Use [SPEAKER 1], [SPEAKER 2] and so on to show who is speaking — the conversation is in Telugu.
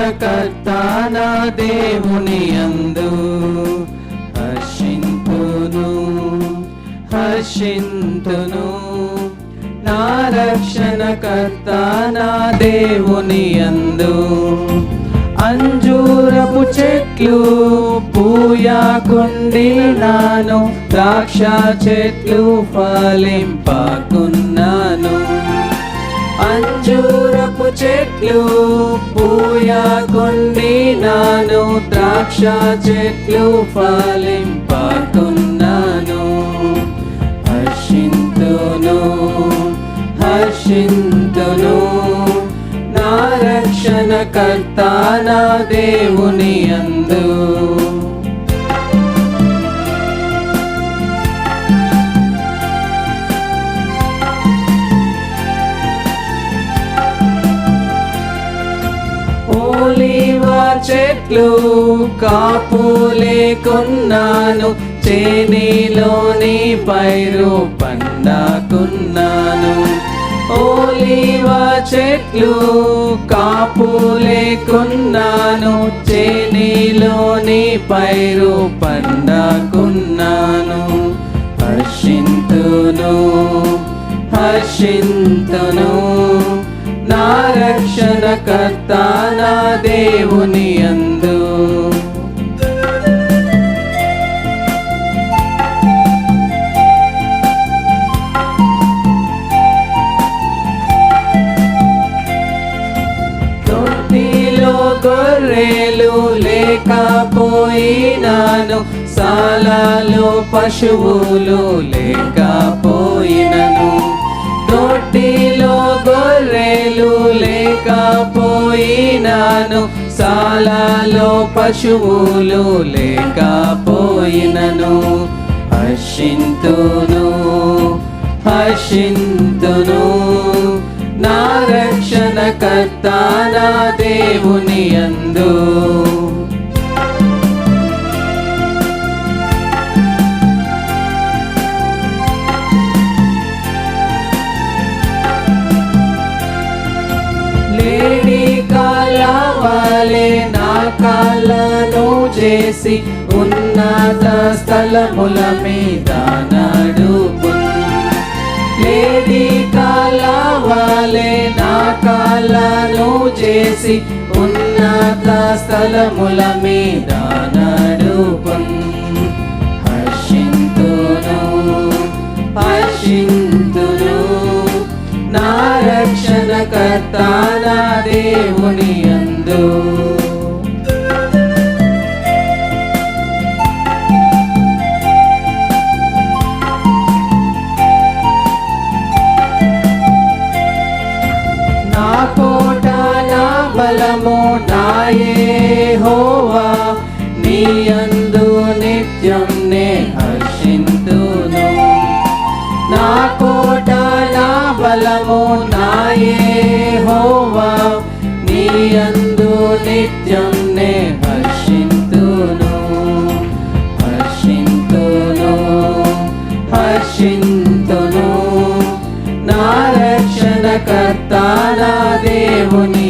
[SPEAKER 1] రక్షణకర్త నా దేవుని యందు హర్షింతును హర్షింతును. నా రక్షణకర్త నా దేవుని యందు అంజూరపు చెట్లు పూయాకుండినాను, ద్రాక్ష చెట్లు ఫలింపకున్నాను. అంజూరపు చెట్లు పూయాకుండినాను, ద్రాక్ష చెట్లు ఫలింపకున్నాను. హర్షింతును హర్షింతును. నా రక్షణకర్త నా దేవుని యందు ఒలీవ చెట్లు కాపు లేకున్నాను, చేనిలోని పైరు పండకున్నాను. ఒలీవ చెట్లు కాపు లేకున్నాను, చేనిలోని పైరు పండకున్నాను. హర్షింతును హర్షింతును. నా రక్షణకర్త నా దేవుని యందు గొర్రెలు లేకపోయినాను, సాలలో పశువులు లేకపోయినను. తొట్టిలో గొర్రెలు లేకపోయినాను, సాలలో పశువులు లేకపోయినను. హర్షింతును హర్షింతును. నా రక్షణకర్త నా దేవుని యందు లేడి కాలవలె నా కాళ్ళను చేసి, ఉన్నత స్థలముల మీద నడుపును. లేడి కాలవలె నా కాళ్ళను చేసి, ఉన్నత స్థలముల మీద నడుపును. హర్షింతును హర్షింతును. నా రక్షణకర్త నా దేవుని యందు నా కోట నా బలము నా యెహోవా, నీ యందు నిత్యం నే హర్షింతును. నా కోట నా బలము నా యెహోవా, నీ యందు నిత్యం నే హర్షింతును. హర్షింతును హర్షింతును. నా రక్షణకర్త నా దేవుని